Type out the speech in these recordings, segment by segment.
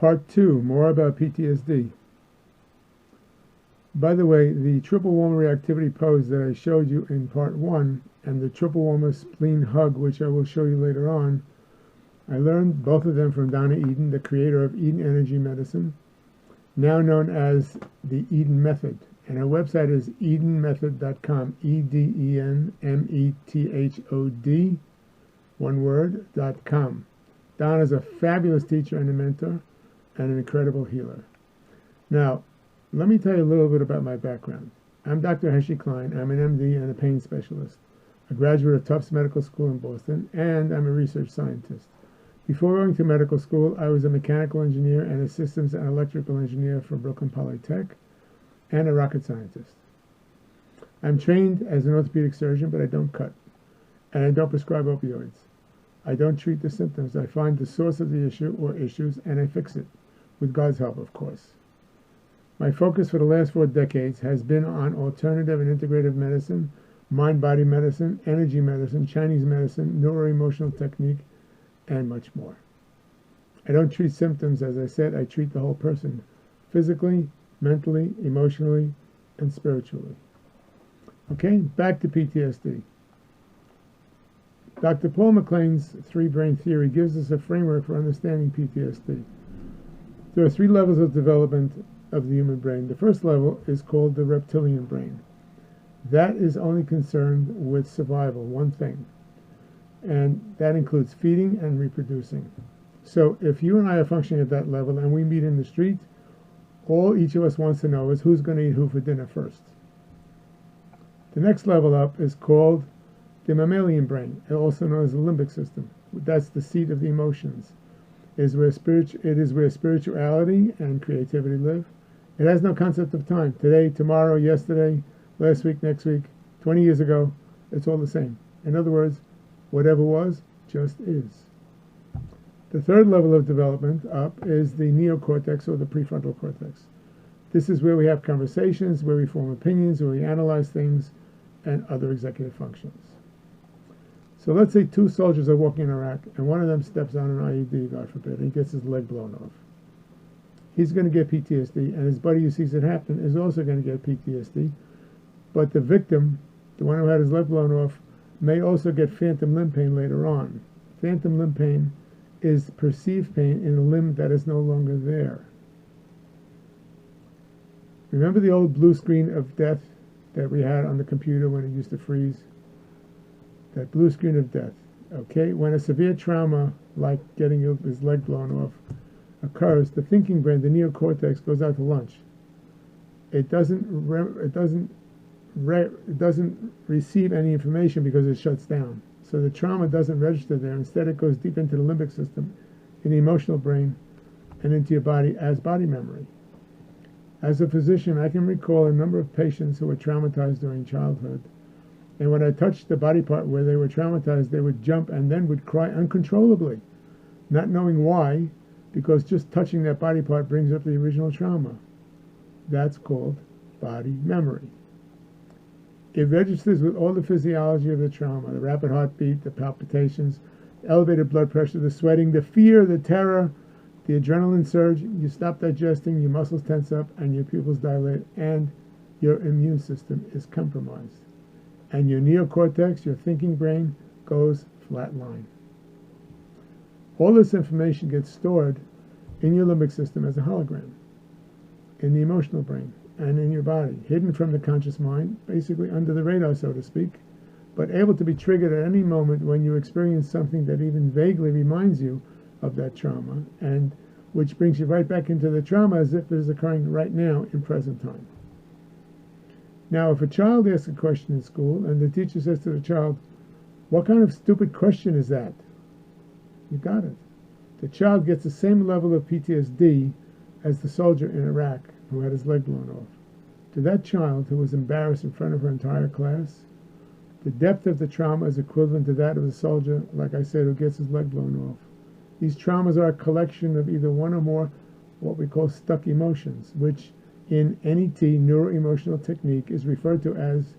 Part 2, more about PTSD. By the way, the triple warmer reactivity pose that I showed you in Part 1 and the triple warmer spleen hug, which I will show you later on, I learned both of them from Donna Eden, the creator of Eden Energy Medicine, now known as the Eden Method. And her website is edenmethod.com, EDENMETHOD, one word, .com. Donna's a fabulous teacher and a mentor and an incredible healer. Now, let me tell you a little bit about my background. I'm Dr. Heshi Klein. I'm an MD and a pain specialist, a graduate of Tufts Medical School in Boston, and I'm a research scientist. Before going to medical school, I was a mechanical engineer and a systems and electrical engineer for Brooklyn Polytech, and a rocket scientist. I'm trained as an orthopedic surgeon, but I don't cut, and I don't prescribe opioids. I don't treat the symptoms. I find the source of the issue or issues, and I fix it, with God's help, of course. My focus for the last 4 decades has been on alternative and integrative medicine, mind-body medicine, energy medicine, Chinese medicine, neuroemotional technique, and much more. I don't treat symptoms, as I said, I treat the whole person, physically, mentally, emotionally, and spiritually. Okay, back to PTSD. Dr. Paul MacLean's 3-brain theory gives us a framework for understanding PTSD. There are 3 levels of development of the human brain. The first level is called the reptilian brain. That is only concerned with survival, one thing. And that includes feeding and reproducing. So if you and I are functioning at that level and we meet in the street, all each of us wants to know is who's going to eat who for dinner first. The next level up is called the mammalian brain, also known as the limbic system. That's the seat of the emotions. It is where spirituality and creativity live. It has no concept of time. Today, tomorrow, yesterday, last week, next week, 20 years ago, it's all the same. In other words, whatever was, just is. The third level of development up is the neocortex or the prefrontal cortex. This is where we have conversations, where we form opinions, where we analyze things, and other executive functions. So let's say 2 soldiers are walking in Iraq, and one of them steps on an IED, God forbid, and he gets his leg blown off. He's going to get PTSD, and his buddy who sees it happen is also going to get PTSD. But the victim, the one who had his leg blown off, may also get phantom limb pain later on. Phantom limb pain is perceived pain in a limb that is no longer there. Remember the old blue screen of death that we had on the computer when it used to freeze? That blue screen of death. Okay, when a severe trauma, like getting his leg blown off, occurs, the thinking brain, the neocortex, goes out to lunch. It doesn't receive any information because it shuts down. So the trauma doesn't register there. Instead, it goes deep into the limbic system, in the emotional brain, and into your body as body memory. As a physician, I can recall a number of patients who were traumatized during childhood. And when I touched the body part where they were traumatized, they would jump and then would cry uncontrollably, not knowing why, because just touching that body part brings up the original trauma. That's called body memory. It registers with all the physiology of the trauma, the rapid heartbeat, the palpitations, elevated blood pressure, the sweating, the fear, the terror, the adrenaline surge. You stop digesting, your muscles tense up, and your pupils dilate, and your immune system is compromised. And your neocortex, your thinking brain, goes flatline. All this information gets stored in your limbic system as a hologram, in the emotional brain, and in your body, hidden from the conscious mind, basically under the radar, so to speak, but able to be triggered at any moment when you experience something that even vaguely reminds you of that trauma, and which brings you right back into the trauma as if it is occurring right now in present time. Now, if a child asks a question in school, and the teacher says to the child, "What kind of stupid question is that?" You got it. The child gets the same level of PTSD as the soldier in Iraq who had his leg blown off. To that child who was embarrassed in front of her entire class, the depth of the trauma is equivalent to that of the soldier, like I said, who gets his leg blown off. These traumas are a collection of either one or more what we call stuck emotions, which in NET, neuroemotional technique, is referred to as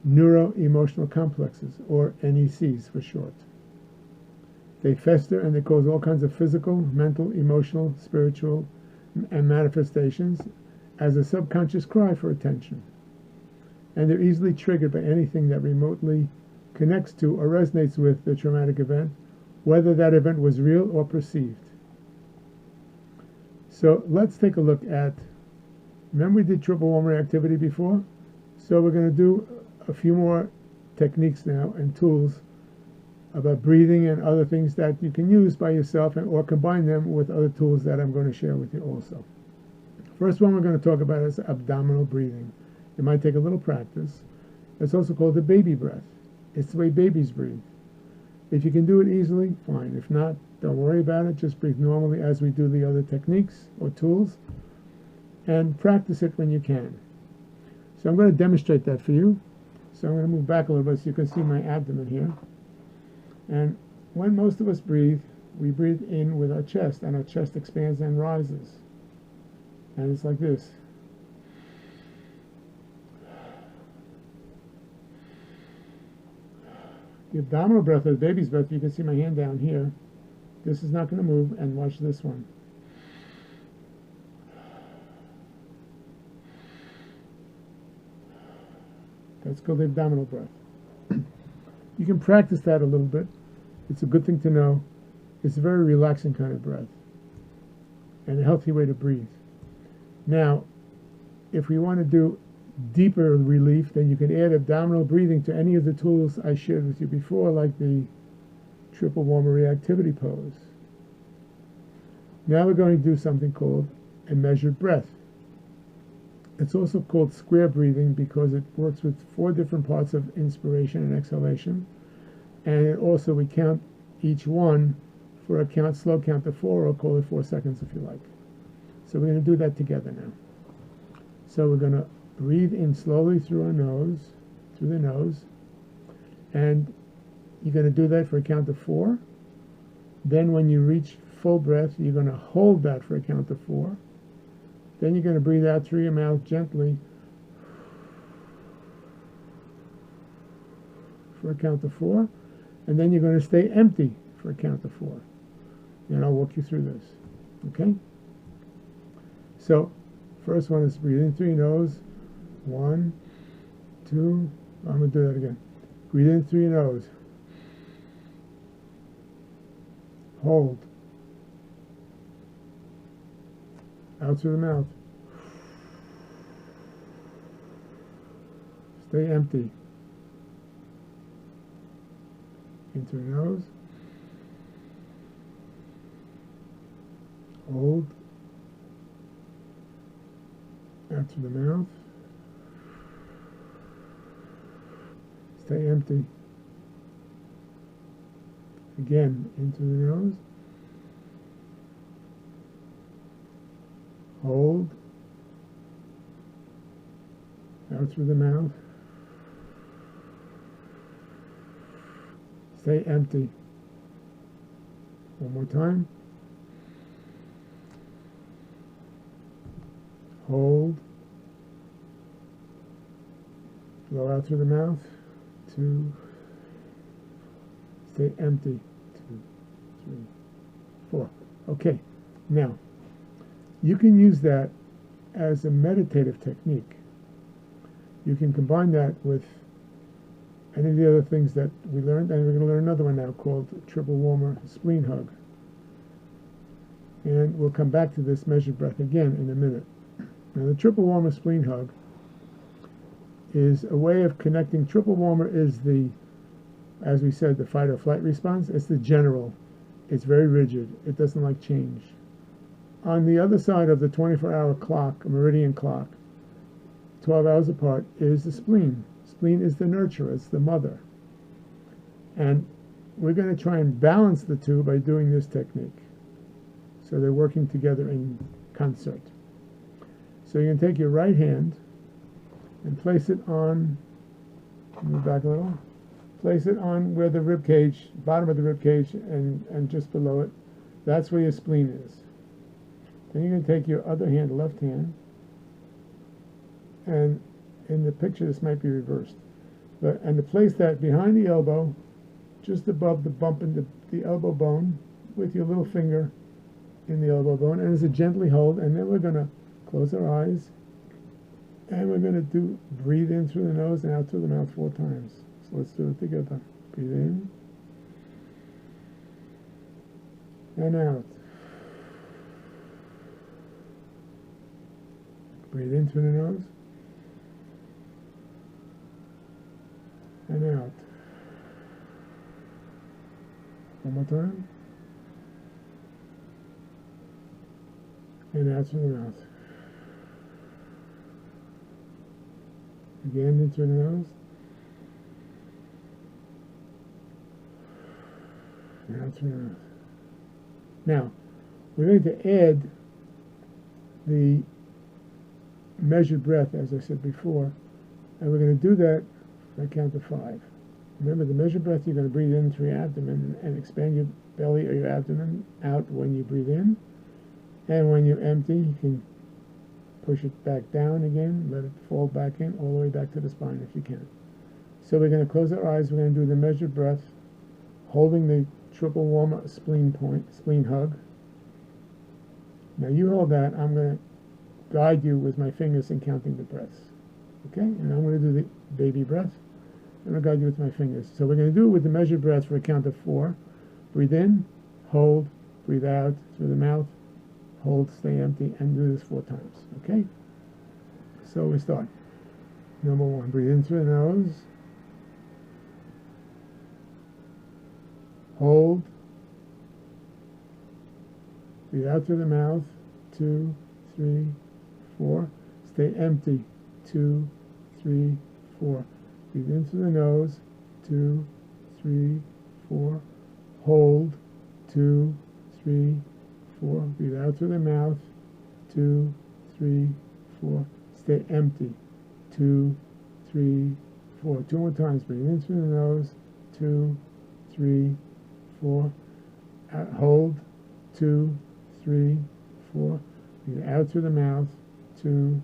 neuroemotional complexes, or NECs for short. They fester and they cause all kinds of physical, mental, emotional, spiritual, and manifestations as a subconscious cry for attention. And they're easily triggered by anything that remotely connects to or resonates with the traumatic event, whether that event was real or perceived. So let's take a look at, remember we did triple warm reactivity before? So we're going to do a few more techniques now and tools about breathing and other things that you can use by yourself or combine them with other tools that I'm going to share with you also. First one we're going to talk about is abdominal breathing. It might take a little practice. It's also called the baby breath. It's the way babies breathe. If you can do it easily, fine. If not, don't worry about it. Just breathe normally as we do the other techniques or tools, and practice it when you can. So I'm going to demonstrate that for you. So I'm going to move back a little bit so you can see my abdomen here. And when most of us breathe, we breathe in with our chest, and our chest expands and rises. And it's like this. The abdominal breath, or the baby's breath, you can see my hand down here. This is not going to move, and watch this one. That's called the abdominal breath. You can practice that a little bit. It's a good thing to know. It's a very relaxing kind of breath and a healthy way to breathe. Now, if we want to do deeper relief, then you can add abdominal breathing to any of the tools I shared with you before, like the triple warmer reactivity pose. Now we're going to do something called a measured breath. It's also called square breathing because it works with 4 different parts of inspiration and exhalation, and it also we count each one for a slow count to 4, or call it 4 seconds if you like. So we're going to do that together now. So we're going to breathe in slowly through the nose, and you're going to do that for a count of 4. Then when you reach full breath, you're going to hold that for a count of 4. Then you're going to breathe out through your mouth gently for a count of 4, and then you're going to stay empty for a count of 4. And I'll walk you through this. Okay? So, first one is breathe in through your nose. 1, 2, I'm going to do that again. Breathe in through your nose. Hold. Out through the mouth. Stay empty. In through the nose. Hold. Out through the mouth. Stay empty. Again, in through the nose. Hold. Out through the mouth. Stay empty. One more time. Hold. Blow out through the mouth. 2. Stay empty. 2, 3, 4. Okay. Now, you can use that as a meditative technique. You can combine that with any of the other things that we learned, and we're going to learn another one now called triple warmer spleen hug. And we'll come back to this measured breath again in a minute. Now, the triple warmer spleen hug is a way of connecting. Triple warmer is the, as we said, the fight or flight response. It's the general. It's very rigid. It doesn't like change. On the other side of the 24-hour clock, meridian clock, 12 hours apart, is the spleen. Spleen is the nurturer. It's the mother. And we're going to try and balance the two by doing this technique. So they're working together in concert. So you can take your right hand and place it on, move back a little, place it on where the rib cage, bottom of the rib cage, and just below it. That's where your spleen is. Then you're going to take your other hand, left hand, and in the picture this might be reversed, and to place that behind the elbow, just above the bump in the the elbow bone with your little finger in the elbow bone, and it's a gently hold, and then we're going to close our eyes, and we're going to breathe in through the nose and out through the mouth 4 times. So let's do it together. Breathe in and out. Breathe in through the nose and out. One more time. And out through the mouth. Again, in through the nose. And out through the mouth. Now, we're going to add the measured breath, as I said before, and we're going to do that by count to 5. Remember, the measured breath, you're going to breathe in through your abdomen and expand your belly or your abdomen out when you breathe in. And when you empty, you can push it back down again, let it fall back in, all the way back to the spine if you can. So we're going to close our eyes, we're going to do the measured breath, holding the triple warm spleen hug. Now you hold that, I'm going to guide you with my fingers in counting the breaths. Okay? And I'm going to do the baby breath. I'm going to guide you with my fingers. So we're going to do it with the measured breath for a count of 4. Breathe in, hold, breathe out through the mouth, hold, stay empty, and do this 4 times. Okay? So we start. Number 1, breathe in through the nose, hold, breathe out through the mouth, 2, 3, 4. Stay empty, 2, 3, 4. Breathe in through the nose, 2, 3, 4. Hold, 2, 3, 4. Breathe out through the mouth, 2, 3, 4. Stay empty, 2, 3, 4. 2 more times. Breathe in through the nose, 2, 3, 4. Hold, 2, 3, 4. Breathe out through the mouth, 2,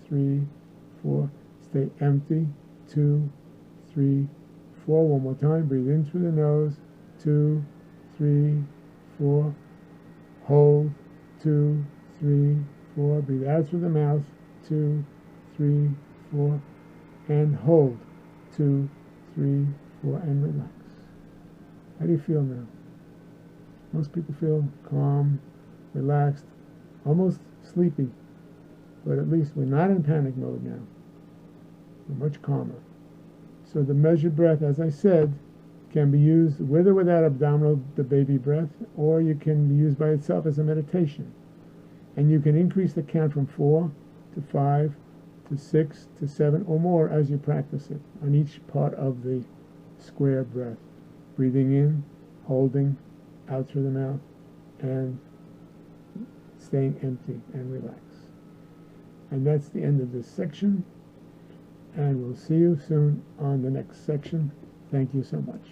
3, 4. Stay empty, 2, 3, 4. One more time. Breathe in through the nose, 2, 3, 4. Hold, 2, 3, 4. Breathe out through the mouth, 2, 3, 4. And hold, 2, 3, 4. And relax. How do you feel now? Most people feel calm, relaxed, almost sleepy. But at least we're not in panic mode now. We're much calmer. So the measured breath, as I said, can be used with or without abdominal, the baby breath, or you can be used by itself as a meditation. And you can increase the count from 4 to 5 to 6 to 7 or more as you practice it on each part of the square breath. Breathing in, holding, out through the mouth, and staying empty and relaxed. And that's the end of this section. And we'll see you soon on the next section. Thank you so much.